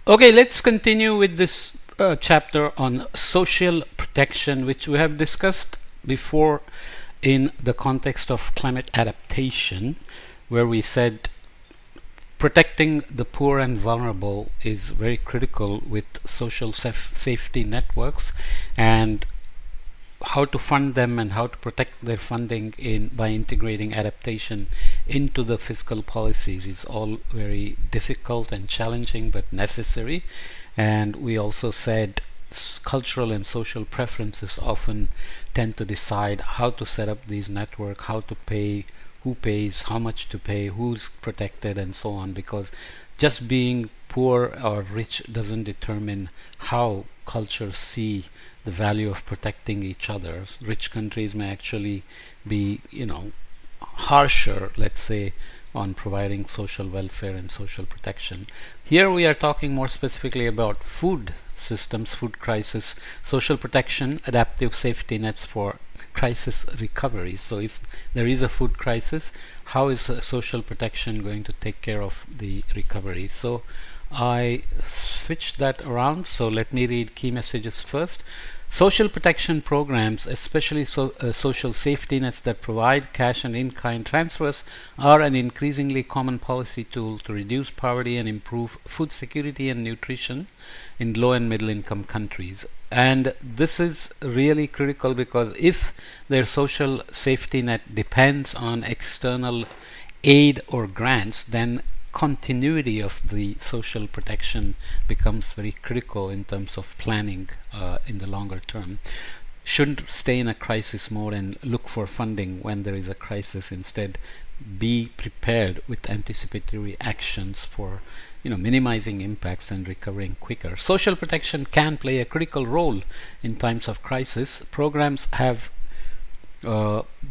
Okay, let's continue with this chapter on social protection, which we have discussed before in the context of climate adaptation, where we said protecting the poor and vulnerable is very critical with social safety networks, and how to fund them and how to protect their funding by integrating adaptation into the fiscal policies is all very difficult and challenging but necessary. And we also said cultural and social preferences often tend to decide how to set up these networks, how to pay, who pays, how much to pay, who's protected, and so on, because just being poor or rich doesn't determine how cultures see the value of protecting each other. Rich countries may actually be, harsher, let's say, on providing social welfare and social protection. Here we are talking more specifically about food systems, food crisis, social protection, adaptive safety nets for crisis recovery. So if there is a food crisis, how is social protection going to take care of the recovery? So I switched that around. So let me read key messages first. Social protection programs, especially social safety nets that provide cash and in-kind transfers, are an increasingly common policy tool to reduce poverty and improve food security and nutrition in low and middle income countries. And this is really critical because if their social safety net depends on external aid or grants, then continuity of the social protection becomes very critical in terms of planning in the longer term. Shouldn't stay in a crisis mode and look for funding when there is a crisis. Instead, be prepared with anticipatory actions for minimizing impacts and recovering quicker. Social protection can play a critical role in times of crisis. Programs have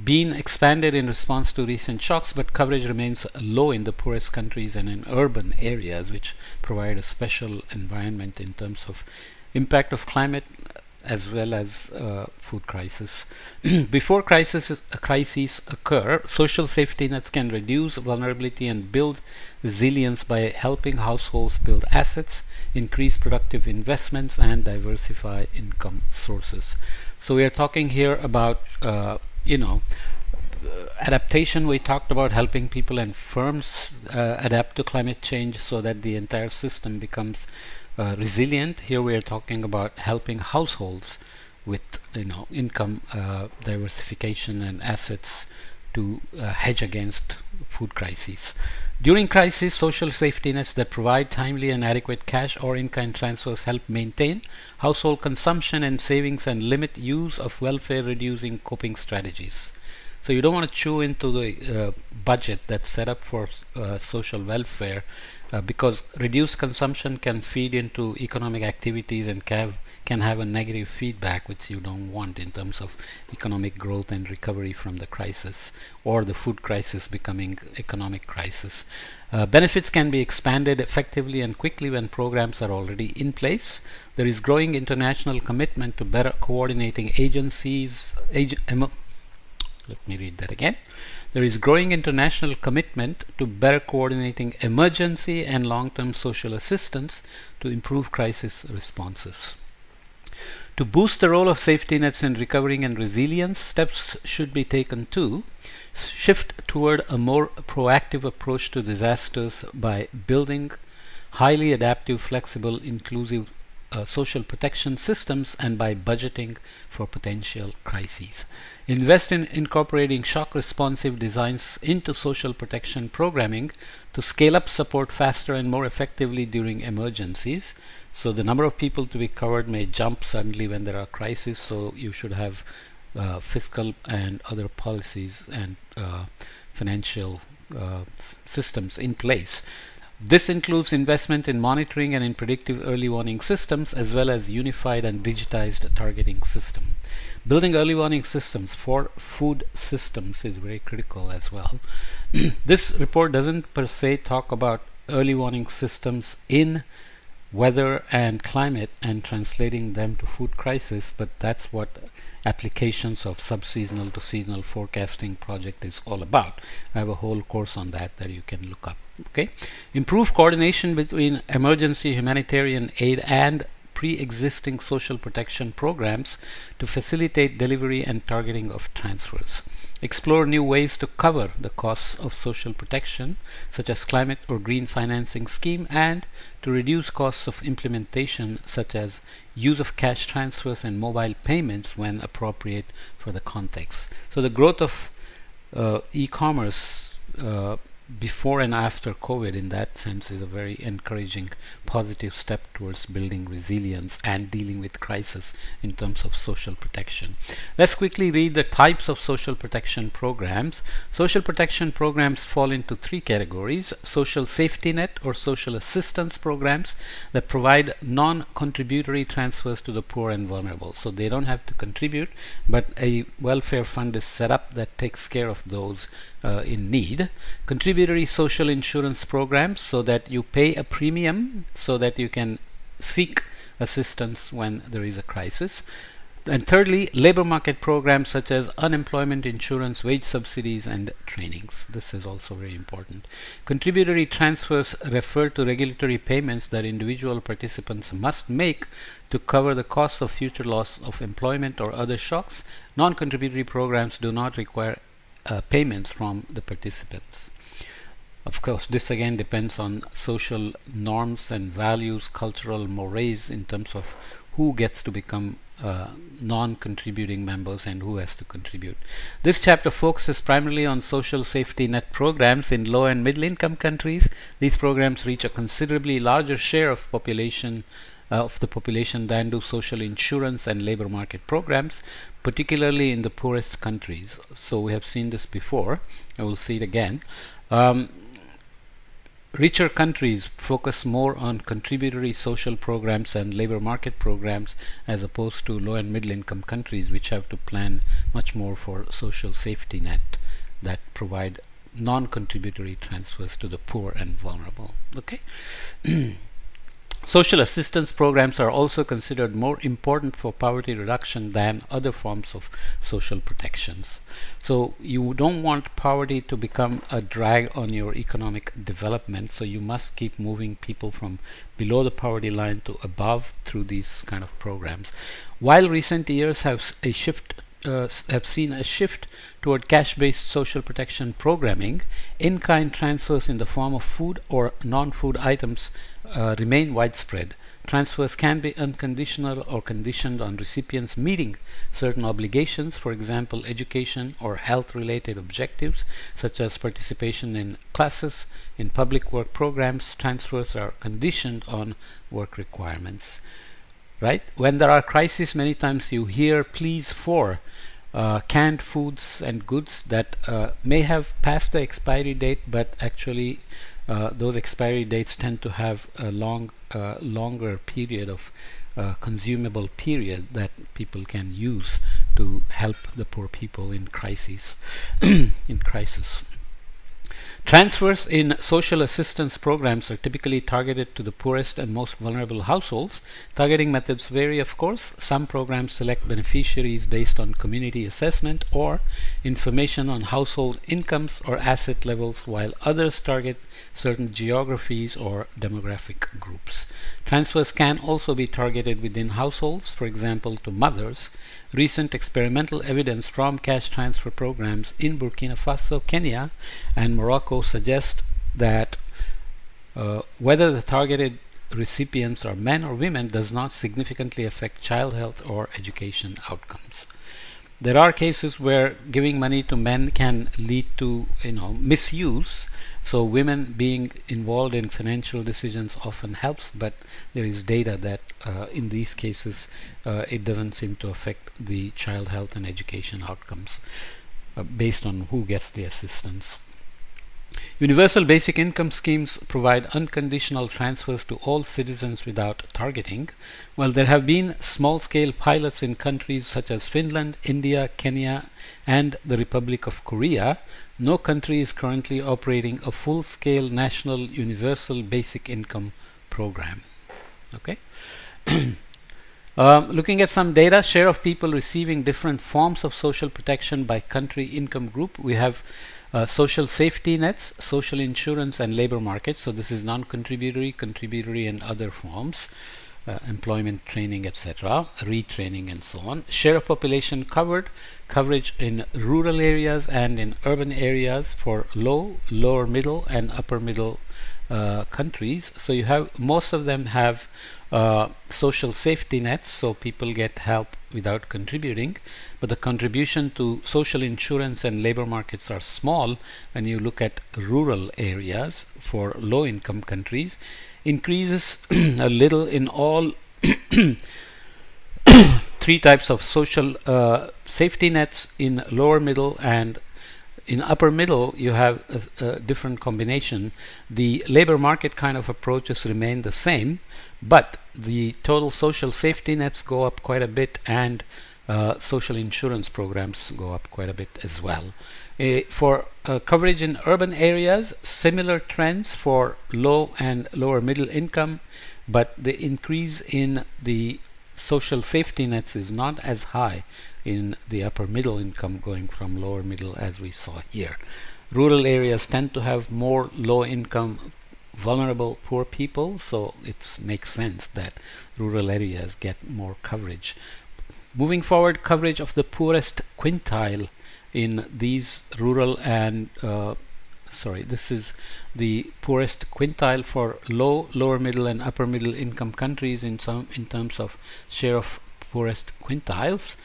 been expanded in response to recent shocks, but coverage remains low in the poorest countries and in urban areas, which provide a special environment in terms of impact of climate as well as food crisis. Before crises occur, social safety nets can reduce vulnerability and build resilience by helping households build assets, increase productive investments, and diversify income sources. So we are talking here about adaptation. We talked about helping people and firms adapt to climate change so that the entire system becomes resilient. Here we are talking about helping households with income diversification and assets to hedge against food crises. During crisis, social safety nets that provide timely and adequate cash or in-kind transfers help maintain household consumption and savings and limit use of welfare-reducing coping strategies. So you don't want to chew into the budget that's set up for social welfare because reduced consumption can feed into economic activities and can have a negative feedback, which you don't want in terms of economic growth and recovery from the crisis, or the food crisis becoming economic crisis. Benefits can be expanded effectively and quickly when programs are already in place. There is growing international commitment to better coordinating agencies. Let me read that again. There is growing international commitment to better coordinating emergency and long-term social assistance to improve crisis responses. To boost the role of safety nets in recovering and resilience, steps should be taken to shift toward a more proactive approach to disasters by building highly adaptive, flexible, inclusive social protection systems and by budgeting for potential crises. Invest in incorporating shock responsive designs into social protection programming to scale up support faster and more effectively during emergencies. So the number of people to be covered may jump suddenly when there are crises, so you should have fiscal and other policies and financial systems in place. This includes investment in monitoring and in predictive early warning systems, as well as unified and digitized targeting system. Building early warning systems for food systems is very critical as well. This report doesn't per se talk about early warning systems in weather and climate and translating them to food crisis, but that's what applications of subseasonal to seasonal forecasting project is all about. I have a whole course on that you can look up. Okay, improve coordination between emergency humanitarian aid and pre-existing social protection programs to facilitate delivery and targeting of transfers. Explore new ways to cover the costs of social protection, such as climate or green financing scheme, and to reduce costs of implementation, such as use of cash transfers and mobile payments when appropriate for the context. So the growth of e-commerce before and after COVID, in that sense, is a very encouraging positive step towards building resilience and dealing with crisis in terms of social protection. Let's quickly read the types of social protection programs. Social protection programs fall into three categories: social safety net or social assistance programs that provide non-contributory transfers to the poor and vulnerable. So they don't have to contribute, but a welfare fund is set up that takes care of those in need. Contributory social insurance programs, so that you pay a premium so that you can seek assistance when there is a crisis. And thirdly, labor market programs such as unemployment insurance, wage subsidies, and trainings. This is also very important. Contributory transfers refer to regulatory payments that individual participants must make to cover the costs of future loss of employment or other shocks. Non-contributory programs do not require payments from the participants. Of course, this again depends on social norms and values, cultural mores in terms of who gets to become non-contributing members and who has to contribute. This chapter focuses primarily on social safety net programs in low and middle income countries. These programs reach a considerably larger share of the population than do social insurance and labor market programs, particularly in the poorest countries. So we have seen this before. I will see it again. Richer countries focus more on contributory social programs and labor market programs, as opposed to low and middle income countries, which have to plan much more for social safety net that provide non-contributory transfers to the poor and vulnerable. Okay. Social assistance programs are also considered more important for poverty reduction than other forms of social protections. So you don't want poverty to become a drag on your economic development, so you must keep moving people from below the poverty line to above through these kind of programs. While recent years have seen a shift toward cash-based social protection programming, in-kind transfers in the form of food or non-food items remain widespread. Transfers can be unconditional or conditioned on recipients meeting certain obligations, for example, education or health-related objectives, such as participation in classes. In public work programs, transfers are conditioned on work requirements. Right? When there are crises, many times you hear pleas for canned foods and goods that may have passed the expiry date, but actually those expiry dates tend to have a longer period of consumable period that people can use to help the poor people in crisis. in crisis. Transfers in social assistance programs are typically targeted to the poorest and most vulnerable households. Targeting methods vary, of course. Some programs select beneficiaries based on community assessment or information on household incomes or asset levels, while others target certain geographies or demographic groups. Transfers can also be targeted within households, for example, to mothers. Recent experimental evidence from cash transfer programs in Burkina Faso, Kenya, and Morocco suggest that whether the targeted recipients are men or women does not significantly affect child health or education outcomes. There are cases where giving money to men can lead to misuse. So women being involved in financial decisions often helps, but there is data that in these cases it doesn't seem to affect the child health and education outcomes based on who gets the assistance. Universal basic income schemes provide unconditional transfers to all citizens without targeting. While there have been small-scale pilots in countries such as Finland, India, Kenya, and the Republic of Korea, no country is currently operating a full-scale national universal basic income program. Okay. Looking at some data, share of people receiving different forms of social protection by country income group. We have social safety nets, social insurance, and labor markets. So this is non-contributory, contributory, and other forms. Employment, training, etc., retraining, and so on. Share of population covered, coverage in rural areas and in urban areas for low, lower middle, and upper middle countries. So you have, most of them have social safety nets, so people get help without contributing, but the contribution to social insurance and labor markets are small when you look at rural areas for low income countries. Increases a little in all three types of social safety nets. In lower middle and in upper middle you have a different combination. The labor market kind of approaches remain the same, but the total social safety nets go up quite a bit, and social insurance programs go up quite a bit as well. For coverage in urban areas, similar trends for low and lower middle income, but the increase in the social safety nets is not as high in the upper middle income, going from lower middle as we saw here. Rural areas tend to have more low income, vulnerable, poor people, so it makes sense that rural areas get more coverage. Moving forward, coverage of the poorest quintile in these rural and this is the poorest quintile for low, lower middle, and upper middle income countries in terms of share of poorest quintiles.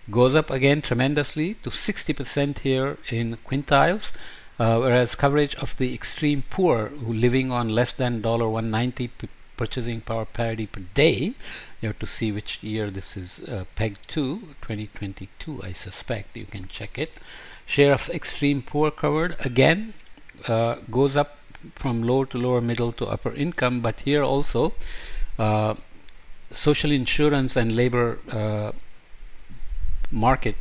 Goes up again tremendously to 60% here in quintiles, whereas coverage of the extreme poor who living on less than $1.90 purchasing power parity per day. You have to see which year this is pegged to, 2022 I suspect, you can check it. Share of extreme poor covered again goes up from low to lower middle to upper income, but here also social insurance and labor market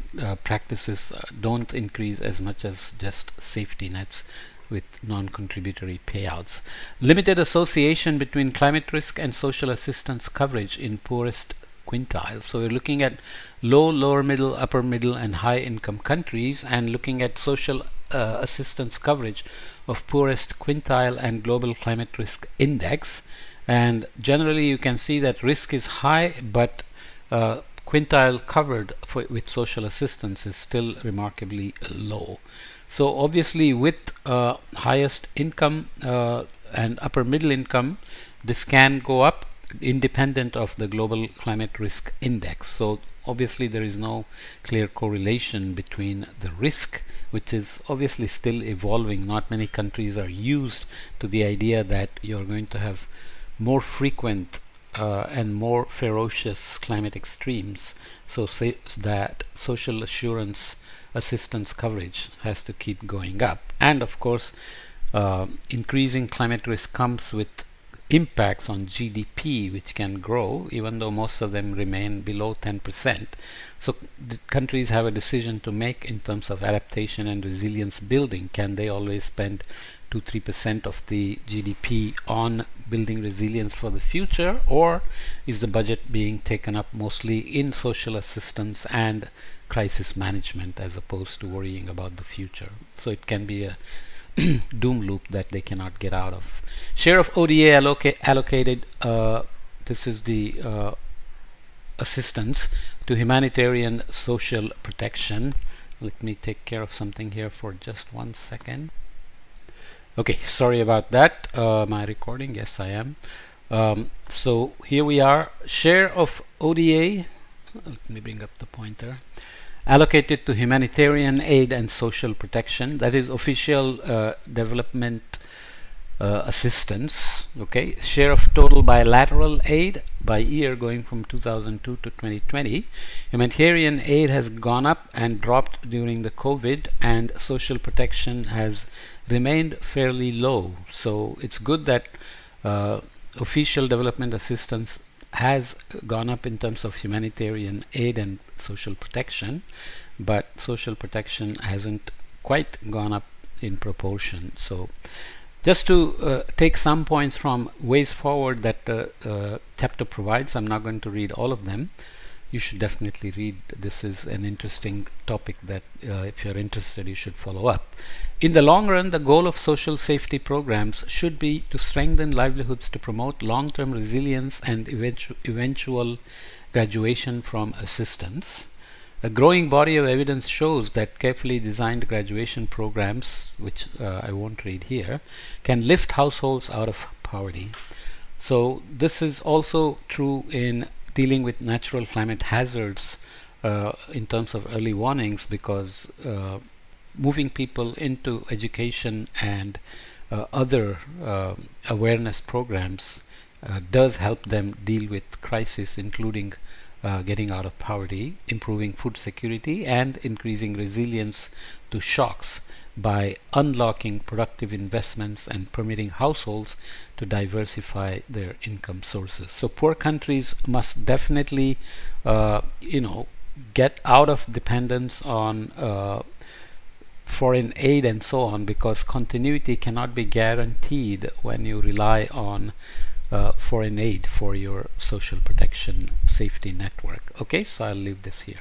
practices don't increase as much as just safety nets with non-contributory payouts. Limited association between climate risk and social assistance coverage in poorest quintiles. So we're looking at low, lower middle, upper middle, and high income countries, and looking at social assistance coverage of poorest quintile and global climate risk index. And generally you can see that risk is high, but quintile covered with social assistance is still remarkably low. So obviously with highest income and upper middle income, this can go up independent of the global climate risk index. So obviously there is no clear correlation between the risk, which is obviously still evolving. Not many countries are used to the idea that you're going to have more frequent and more ferocious climate extremes. So say that social assurance assistance coverage has to keep going up. And of course increasing climate risk comes with impacts on GDP, which can grow even though most of them remain below 10%. So the countries have a decision to make in terms of adaptation and resilience building. Can they always spend 2-3% of the GDP on building resilience for the future, or is the budget being taken up mostly in social assistance and crisis management as opposed to worrying about the future? So it can be a doom loop that they cannot get out of. Share of ODA allocated, this is the assistance to humanitarian social protection. Let me take care of something here for just 1 second. Okay, sorry about that. My recording, yes I am. So here we are. Share of ODA, let me bring up the pointer, allocated to humanitarian aid and social protection, that is official development assistance. Okay, share of total bilateral aid by year going from 2002 to 2020. Humanitarian aid has gone up and dropped during the COVID, and social protection has remained fairly low. So it's good that official development assistance has gone up in terms of humanitarian aid and social protection, but social protection hasn't quite gone up in proportion. So Just to take some points from ways forward that the chapter provides, I'm not going to read all of them. You should definitely read. This is an interesting topic that if you're interested, you should follow up. In the long run, the goal of social safety programs should be to strengthen livelihoods, to promote long-term resilience and eventual graduation from assistance. A growing body of evidence shows that carefully designed graduation programs, which I won't read here, can lift households out of poverty. So this is also true in dealing with natural climate hazards in terms of early warnings, because moving people into education and other awareness programs does help them deal with crisis, including getting out of poverty, improving food security, and increasing resilience to shocks by unlocking productive investments and permitting households to diversify their income sources. So poor countries must definitely, get out of dependence on foreign aid and so on, because continuity cannot be guaranteed when you rely on foreign aid for your social protection safety network. Okay, so I'll leave this here.